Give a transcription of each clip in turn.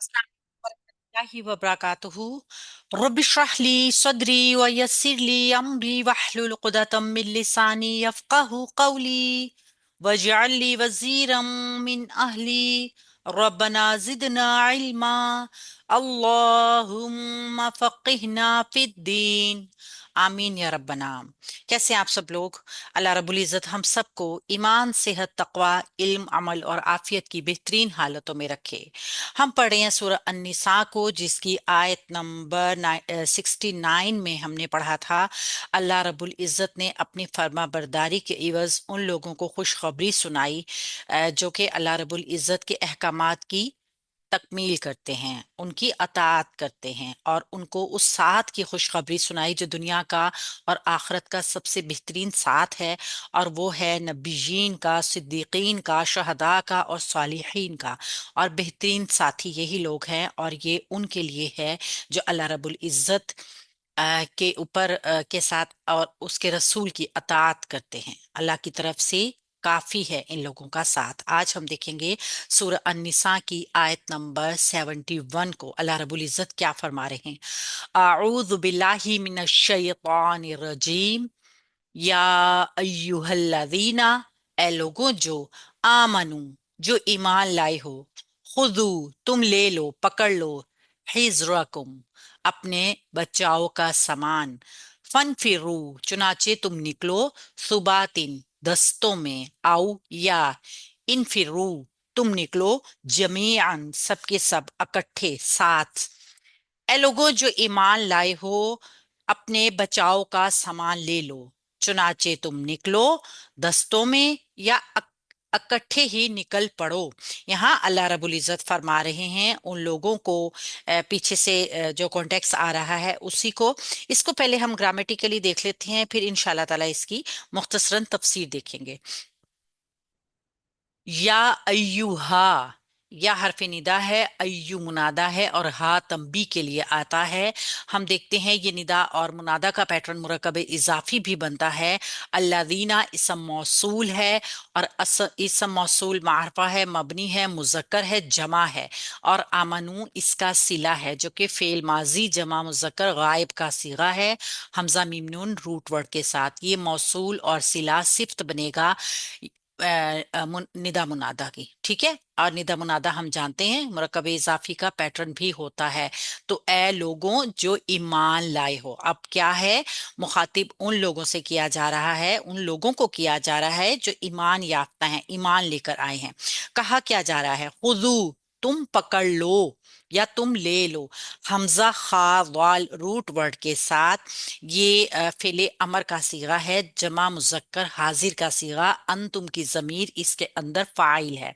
अस्सलाम वालेकुम व बरकातुहू। रब्बि इश्रह ली सदरी व यस्सिर ली अमरी वहलुल उक़दतम मिन लिसानी यफ़क़हू क़ौली वजअल ली वज़ीरम मिन अहली रब्बना ज़िदना इल्मा अल्लाहुम्मा फ़क़िहना फ़िद्दीन। आमीन या रब्बना। कैसे हैं आप सब लोग? अल्लाह रब्बुल इज़्ज़त हम सबको ईमान, सेहत, तकवा, इल्म, अमल और आफियत की बेहतरीन हालतों में रखे। हम पढ़ रहे हैं सूरह अन्निसा को, जिसकी आयत नंबर 69 में हमने पढ़ा था। अल्लाह रब्बुल इज़्ज़त ने अपनी फर्मा बरदारी के इवज़ उन लोगों को खुशखबरी सुनाई जो कि अल्लाह रब्बुल इज़्ज़त के अहकामात की तकमील करते हैं, उनकी अताअत करते हैं, और उनको उस साथ की खुशखबरी सुनाई जो दुनिया का और आखिरत का सबसे बेहतरीन साथ है, और वो है नबीयीन का, सिद्दीकीन का, शहदा का और सालिहीन का। और बेहतरीन साथी यही लोग हैं, और ये उनके लिए है जो अल्लाह रब्बुल इज़्ज़त के ऊपर के साथ और उसके रसूल की अताअत करते हैं। अल्लाह की तरफ से काफी है इन लोगों का साथ। आज हम देखेंगे सूरह अन्निसा की आयत नंबर 71 को। अल्लाह रब्बुल इज़्ज़त क्या फरमा रहे हैं? आऊज़ु बिल्लाहि मिनश शैतानिर रजीम। या अय्युहल्लज़ीना, ए लोगों जो आमनू, जो ईमान लाए हो, खुदू, तुम ले लो, पकड़ लो, हिज्रकुम, अपने बचाव का सामान, फनफिरू, चुनाचे तुम निकलो, सुबातिन, दस्तों में, आओ या इनफिरू, तुम निकलो, जमीअन, सबके सब इकट्ठे साथ। ए लोगों जो ईमान लाए हो, अपने बचाव का सामान ले लो, चुनाचे तुम निकलो, दस्तों में या इकट्ठे ही निकल पड़ो। यहाँ अल्लाह रब्बुल इज़्ज़त फरमा रहे हैं उन लोगों को, पीछे से जो कॉन्टेक्स्ट आ रहा है उसी को। इसको पहले हम ग्रामेटिकली देख लेते हैं, फिर इंशाल्लाह ताला इसकी मुख्तसरन तफसीर देखेंगे। या अय्युहा, या हरफ निदा है, अय्यु मुनादा है, और हा तंबी के लिए आता है। हम देखते हैं ये निदा और मुनादा का पैटर्न मुरकब इजाफी भी बनता है। अल्लादीना इसम मौसूल है, और इसम मौसूल मारफा है, मबनी है, मुजक्कर है, जमा है, और आमनू इसका सिला है जो कि फेल माजी जमा मुजक्कर गायब का सीगा है, हमजा मीम नून रूट वर्ड के साथ। ये मौसूल और सिला सिफ्त बनेगा निदा मुनादा की। ठीक है, और निदा मुनादा हम जानते हैं मुरकब इजाफी का पैटर्न भी होता है। तो ए लोगों जो ईमान लाए हो, अब क्या है, मुखातिब उन लोगों से किया जा रहा है, उन लोगों को किया जा रहा है जो ईमान याफ्ता हैं, ईमान लेकर आए हैं। कहा क्या जा रहा है? खुदू, तुम पकड़ लो या तुम ले लो, हमजा खा वाल रूट वर्ड के साथ। ये फेले अमर का सीगा है, जमा मुजक्कर हाजिर का सीगा, अंतुम की जमीर इसके अंदर फाइल है,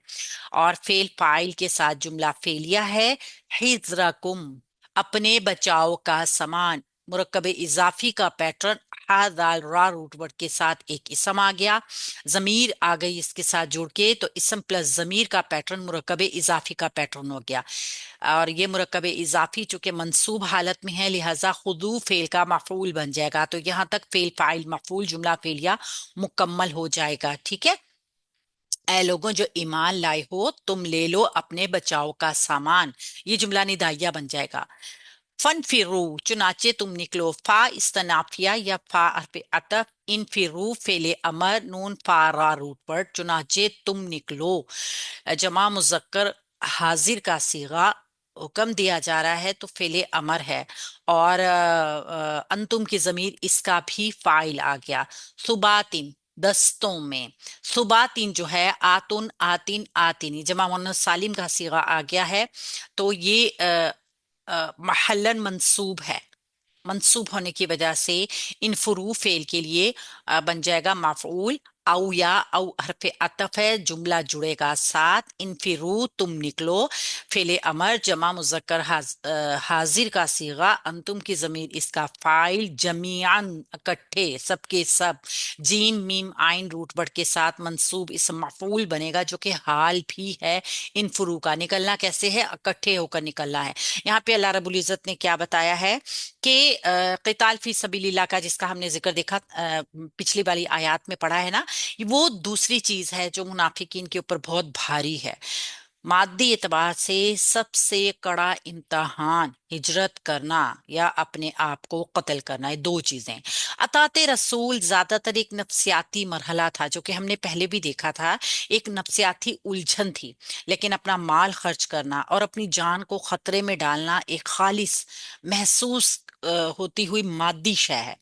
और फेल फाइल के साथ जुमला फेलिया है। हिज्रकुम, अपने बचाव का समान, मुरक्कब इजाफी का पैटर्न, हा दाल रा रूट वर्ड के साथ एक इसम आ गया, जमीर आ गई इसके साथ जुड़ के, तो इसम प्लस जमीर का पैटर्न मुरक्कब इजाफी का पैटर्न हो गया। और ये मुरक्कब इजाफी चूंकि मंसूब हालत में है, लिहाजा खुदू फेल का मफूल बन जाएगा। तो यहां तक फेल फाइल मफूल जुमला फेलिया मुकम्मल हो जाएगा। ठीक है, ऐ लोगों जो ईमान लाए हो, तुम ले लो अपने बचाव का सामान, ये जुमला निदाइया बन जाएगा। फन फिरू, चुनाचे तुम निकलो, फा इस्तनाफिया या फा हरफ अतफ, इन फिरू फेले अमर, नून फा रा रूट पर, चुनाचे तुम निकलो, जमा मुजक्कर हाजिर का सीगा, हुक्म दिया जा रहा है तो फेले अमर है, और अंतुम की जमीर इसका भी फाइल आ गया। सुबातिन, दस्तों में, सुबातिन जो है, आतुन आतिन आतिनी जमा मुन्नस सालिम का सीगा आ गया है। तो ये महल्लन मंसूब है, मंसूब होने की वजह से इन फुरू फेल के लिए बन जाएगा माफूल। औ या औ हरफ अतफ है, जुमला जुड़ेगा साथ, इनफिरू तुम निकलो, फेले अमर जमा मुजक्कर हाजिर का सीगा, अंतुम की जमीर इसका फाइल, जमीआन इकट्ठे सबके सब, जीम मीम आइन रूट वर्ड के साथ मंसूब इस मफूल बनेगा जो कि हाल भी है। इनफुरू का निकलना कैसे है? इकट्ठे होकर निकलना है। यहाँ पे अल्लाह रब्बुल इज्जत ने क्या बताया है कि क़िताल फी सबीलिल्लाह का, जिसका हमने जिक्र देखा पिछली वाली आयत में पढ़ा है ना, वो दूसरी चीज है जो मुनाफिकीन के ऊपर बहुत भारी है। मादी एतबार से सबसे कड़ा इम्तहान हिजरत करना या अपने आप को कत्ल करना, ये दो चीजें। अताते रसूल ज्यादातर एक नफ्सियाती मरहला था, जो कि हमने पहले भी देखा था, एक नफ्सियाती उलझन थी। लेकिन अपना माल खर्च करना और अपनी जान को खतरे में डालना एक खालिस महसूस होती हुई मादी शय है।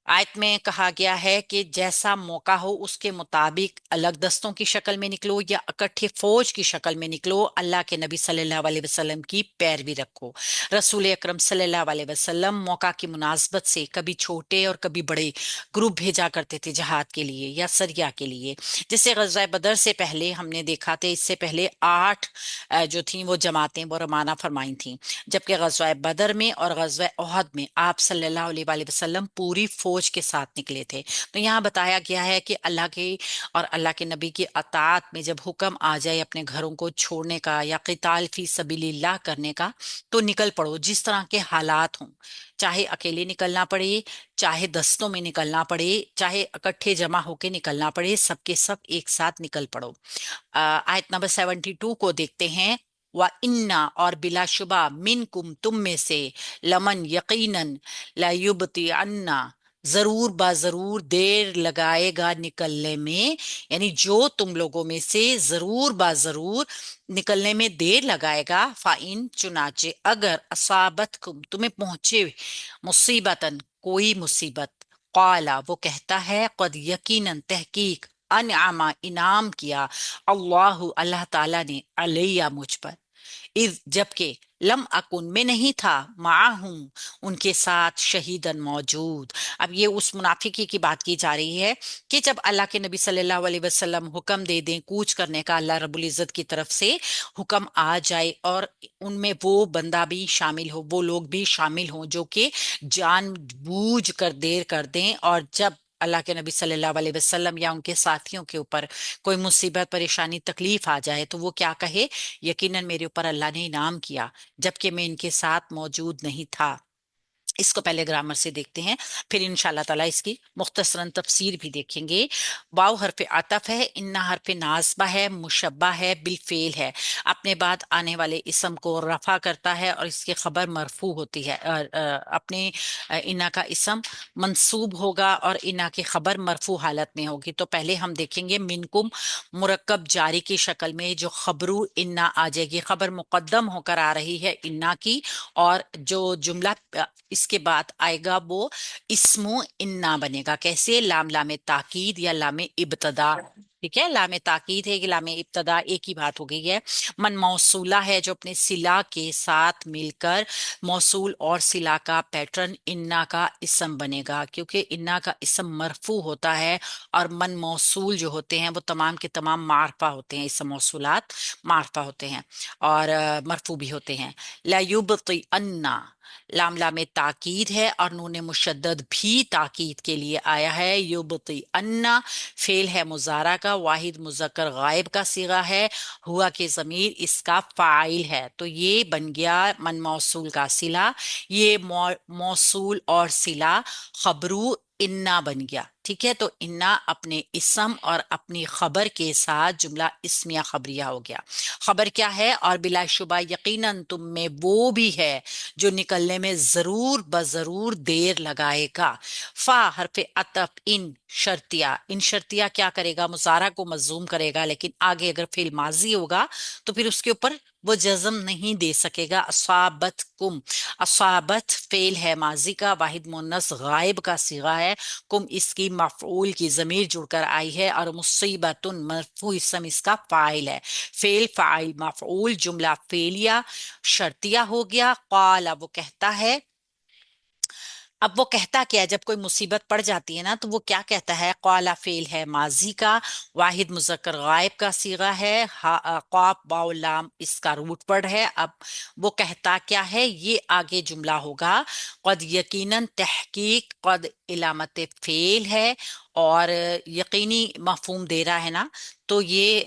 आयत में कहा गया है कि जैसा मौका हो उसके मुताबिक अलग दस्तों की शक्ल में निकलो या इकट्ठे फौज की शक्ल में निकलो, अल्लाह के नबी सल्लल्लाहु अलैहि वसल्लम की पैरवी रखो। रसूल अकरम सल्लल्लाहु अलैहि वसल्लम मौका की मुनासबत से कभी छोटे और कभी बड़े ग्रुप भेजा करते थे जहाद के लिए या सरिया के लिए। जैसे गज़वा बदर से पहले हमने देखा था, इससे पहले 8 जो थी वो जमातें वो रवाना फरमाई थी। जबकि गज़वा बदर में और गज़वा ओहद में आप सल्लल्लाहु अलैहि वसल्लम पूरी फौज के साथ निकले थे। तो यहाँ बताया गया है कि अल्लाह के और अल्लाह के नबी की अताअत में जब हुक्म आ जाए अपने घरों को छोड़ने का या क़िताल फी सबीलिल्लाह करने का, तो निकल पड़ो जिस तरह के हालात हों। चाहे अकेले निकलना पड़े, चाहे दस्तों में निकलना पड़े, चाहे इकट्ठे जमा होके निकलना पड़े, सबके सब एक साथ निकल पड़ो। आयत नंबर 72 को देखते हैं। व इन्ना, और बिलाशुबा, मिनकुम, तुम में से, लमन, यकीनन, लायुबती अन्ना, जरूर बाजरूर देर लगाएगा निकलने में। यानी जो तुम लोगों में से जरूर बाजरूर निकलने में देर लगाएगा। फाइन, चुनाचे, अगर असाबत तुम्हें पहुंचे मुसीबतन, कोई मुसीबत, काला, वो कहता है, कद, यकीनन, तहकीक, अनआमा, इनाम किया, अल्लाह, अल्लाह ताला ने, अलैया, मुझ पर, इज, जबकि, लम अकुन, में नहीं था, माहूम, उनके साथ, शहीदन, मौजूद। अब ये उस मुनाफिकी की बात की जा रही है कि जब अल्लाह के नबी सल्लल्लाहु अलैहि वसल्लम हुक्म दे दें कूच करने का, अल्लाह रब्बुल इज्जत की तरफ से हुक्म आ जाए और उनमें वो बंदा भी शामिल हो, वो लोग भी शामिल हों जो कि जानबूझ कर देर कर दें, और जब अल्लाह के नबी सल्लल्लाहु अलैहि वसल्लम या उनके साथियों के ऊपर कोई मुसीबत, परेशानी, तकलीफ आ जाए, तो वो क्या कहे, यकीनन मेरे ऊपर अल्लाह ने इनाम किया जबकि मैं इनके साथ मौजूद नहीं था। इसको पहले ग्रामर से देखते हैं, फिर इंशाल्लाह ताला इसकी मुख्तसरन तफसीर भी देखेंगे। वाव हरफ आतफ है, इन्ना हरफ नासबा है, मुशब्बा है, बिलफेल है, अपने बाद आने वाले इसम को रफा करता है और इसकी खबर मरफू होती है। अपने इन्ना का इसम मंसूब होगा और इन्ना की खबर मरफू हालत में होगी। तो पहले हम देखेंगे मिनकुम मुरक्कब जारी की शक्ल में जो खबरू इन्ना आ जाएगी, खबर मुकद्दम होकर आ रही है इन्ना की, और जो जुमला इसके बाद आएगा वो इस्मो इन्ना बनेगा। कैसे, लाम लामे ताकीद या लामे इब्तदा। ठीक है, लामे ताकीद है कि लामे इब्तदा, एक ही बात हो गई है। मन मौसूला है जो अपने सिला के साथ मिलकर मौसूल और सिला का पैटर्न इन्ना का इसम बनेगा, क्योंकि इन्ना का इसम मरफू होता है और मन मौसूल जो होते हैं वो तमाम के तमाम मारफा होते हैं, इसम मौसूलात मारफा होते हैं और मरफू भी होते हैं। ला युबती अन्ना, लाम लामे ताकीद है और नून मुशद्दद भी ताकीद के लिए आया है। युबती अन्ना फेल है मुजारा का, वाहिद मुजक्कर गायब का सीगा है, हुआ के जमीर इसका फाइल है। तो ये बन गया मन मौसूल का सिला, ये मौसूल और सिला खबरू इन्ना बन गया। ठीक है, तो इन्ना अपने इसम और अपनी खबर के साथ जुमला इस्मिया खबरिया हो गया। खबर क्या है, और बिलाशुबा यकीनन तुम में वो भी है जो निकलने में जरूर बजरूर देर लगाएगा। फा हरफे अतफ, इन शर्तिया, इन शर्तिया क्या करेगा, मुजारा को मजूम करेगा, लेकिन आगे अगर फेल माजी होगा तो फिर उसके ऊपर वो जज्म नहीं दे सकेगा। असाबत कुम, असाबत फेल है माजी का, वाहिद मुन्नस गायब का सीगा है, कुम इसकी मफऊल की जमीर जुड़कर आई है, और मुसीबतुन मरफू इसम इसका फाइल है। फेल फाइल मफऊल, जुमला फेलिया शर्तिया हो गया। काला वो कहता है, अब वो कहता क्या है, जब कोई मुसीबत पड़ जाती है ना तो वो क्या कहता है। कौला फेल है माजी का, वाहिद मुजक्कर गायब का सीगा है, क़ाफ वाव लाम इसका रूट वर्ड है। अब वो कहता क्या है, ये आगे जुमला होगा। कद यकीनन, तहकीक, कद इलामत फेल है और यकीनी मफहूम दे रहा है ना, तो ये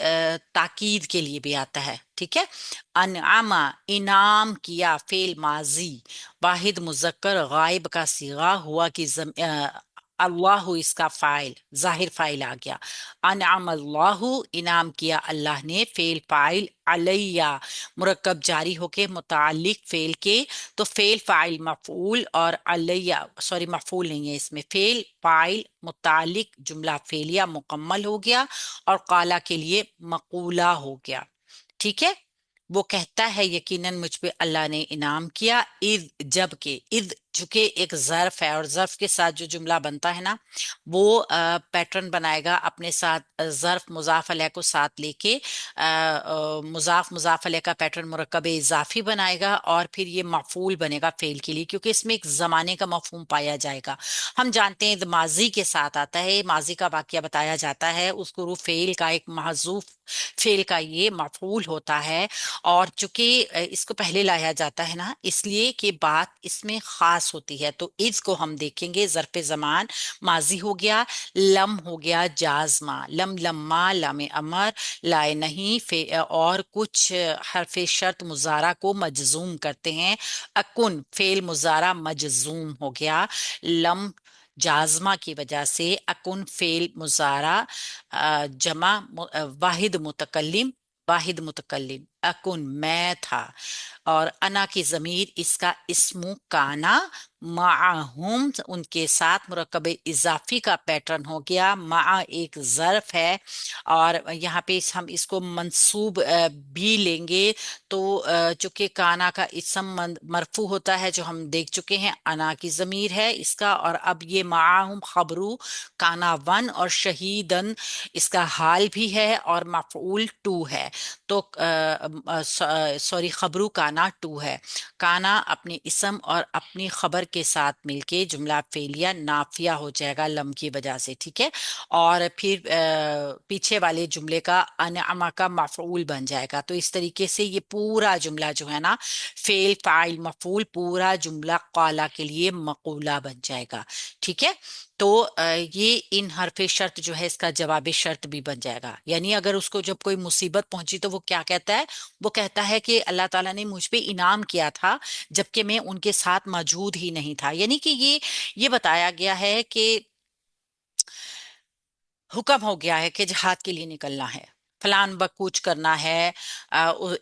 ताकीद के लिए भी आता है। ठीक है, अनआमा इनाम किया, फेल माजी, वाहिद मुजक्कर गायब का सीगा, हुआ की अल्लाह इसका फाइल, जाहिर फाइल आ गया। अनअम अल्लाह, इनाम किया अल्लाह ने, फेल फाइल, अलैया मुरक्कब जारी होके मुतालिक फेल के, तो फेल फाइल मफूल, और अलैया सॉरी मफूल नहीं है इसमें, फेल फाइल मुतालिक जुमला फेलिया मुकम्मल हो गया, और काला के लिए मकूला हो गया। ठीक है। वो कहता है यकीनन मुझ पे अल्लाह ने इनाम किया, इद जब के, इद चूंकि एक ज़र्फ है, और ज़र्फ के साथ जो जुमला बनता है ना, वो पैटर्न बनाएगा अपने साथ, ज़र्फ मुज़ाफ अलैह को साथ लेके मुज़ाफ मुज़ाफ अलैह का पैटर्न मुरक्कब इजाफी बनाएगा, और फिर ये मफूल बनेगा फेल के लिए, क्योंकि इसमें एक ज़माने का मफहूम पाया जाएगा। हम जानते हैं माजी के साथ आता है, माजी का वाकया बताया जाता है, उसको फेल का एक महजूफ फेल का ये मफूल होता है। और चूंकि इसको पहले लाया जाता है ना, इसलिए कि बात इसमें खास होती है। तो इसको हम देखेंगे, ज़र्फ़े ज़मान माजी हो गया, लम हो गया जाजमा, लम लम्मा लाम अमर, लाए नहीं और कुछ हरफ शर्त मुजारा को मजजूम करते हैं। अकुन फेल मुजारा मजजूम हो गया, लम जाजमा की वजह से, अकुन फेल मुजारा जमा वाहिद मुतकल्लिम, वाहिद मुतकल्लिम, अकुन मैं था। और अना की जमीर इसका इस्मु काना, माअहुम उनके साथ, मुरक्कब इजाफी का पैटर्न हो गया। मा एक ज़र्फ है, और यहाँ पे हम इसको मंसूब भी लेंगे, तो चूंकि काना का इसम मरफू होता है, जो हम देख चुके हैं, अना की जमीर है इसका, और अब ये माअहुम खबरू काना वन, और शहीदन इसका हाल भी है, और मफऊल टू है। तो सॉरी खबरू काना टू है। काना अपने इसम और अपनी खबर के साथ मिलके जुमला फेलिया नाफिया हो जाएगा लम की वजह से। ठीक है। और फिर पीछे वाले जुमले का अनअमा का मफऊल बन जाएगा। तो इस तरीके से ये पूरा जुमला जो है ना, फेल फाइल मफूल, पूरा जुमला काला के लिए मकूला बन जाएगा। ठीक है। तो ये इन हरफे शर्त जो है इसका जवाब शर्त भी बन जाएगा। यानी अगर उसको जब कोई मुसीबत पहुंची तो वो क्या कहता है, वो कहता है कि अल्लाह ताला ने मुझ पे इनाम किया था जबकि मैं उनके साथ मौजूद ही नहीं था। यानी कि ये बताया गया है कि हुक्म हो गया है कि जिहाद के लिए निकलना है, फलान बकूच करना है,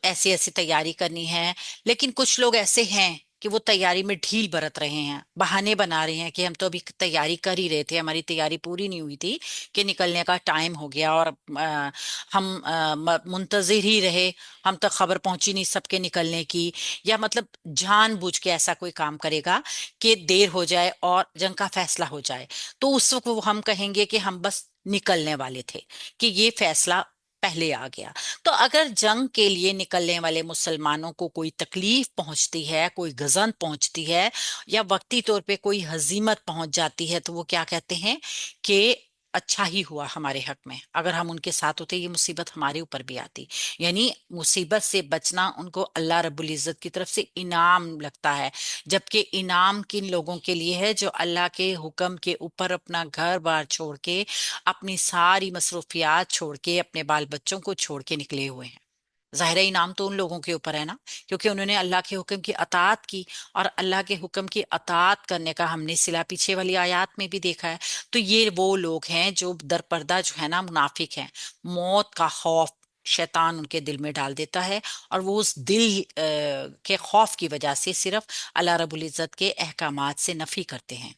ऐसी ऐसी तैयारी करनी है। लेकिन कुछ लोग ऐसे हैं कि वो तैयारी में ढील बरत रहे हैं, बहाने बना रहे हैं कि हम तो अभी तैयारी कर ही रहे थे, हमारी तैयारी पूरी नहीं हुई थी कि निकलने का टाइम हो गया, और हम मुंतजिर ही रहे, हम तक खबर पहुंची नहीं सबके निकलने की। या मतलब जानबूझ के ऐसा कोई काम करेगा कि देर हो जाए और जंग का फैसला हो जाए, तो उस वक्त वो हम कहेंगे कि हम बस निकलने वाले थे, कि ये फैसला पहले आ गया। तो अगर जंग के लिए निकलने वाले मुसलमानों को कोई तकलीफ पहुंचती है, कोई गजन पहुंचती है, या वक्ती तौर पे कोई हजीमत पहुंच जाती है, तो वो क्या कहते हैं कि अच्छा ही हुआ हमारे हक में, अगर हम उनके साथ होते ये मुसीबत हमारे ऊपर भी आती। यानी मुसीबत से बचना उनको अल्लाह रब्बुल इज्जत की तरफ से इनाम लगता है। जबकि इनाम किन लोगों के लिए है, जो अल्लाह के हुक्म के ऊपर अपना घर बार छोड़ के, अपनी सारी मसरूफियात छोड़ के, अपने बाल बच्चों को छोड़ के निकले हुए हैं। ज़ाहिर है इनाम तो उन लोगों के ऊपर है ना, क्योंकि उन्होंने अल्लाह के हुक्म की अताअत की। और अल्लाह के हुक्म की अताअत करने का हमने सिला पीछे वाली आयत में भी देखा है। तो ये वो लोग हैं जो दरपर्दा जो है ना मुनाफिक हैं। मौत का खौफ शैतान उनके दिल में डाल देता है, और वो उस दिल के खौफ की वजह से सिर्फ अल्लाह रब्बुल इज्जत के अहकामात से नफी करते हैं।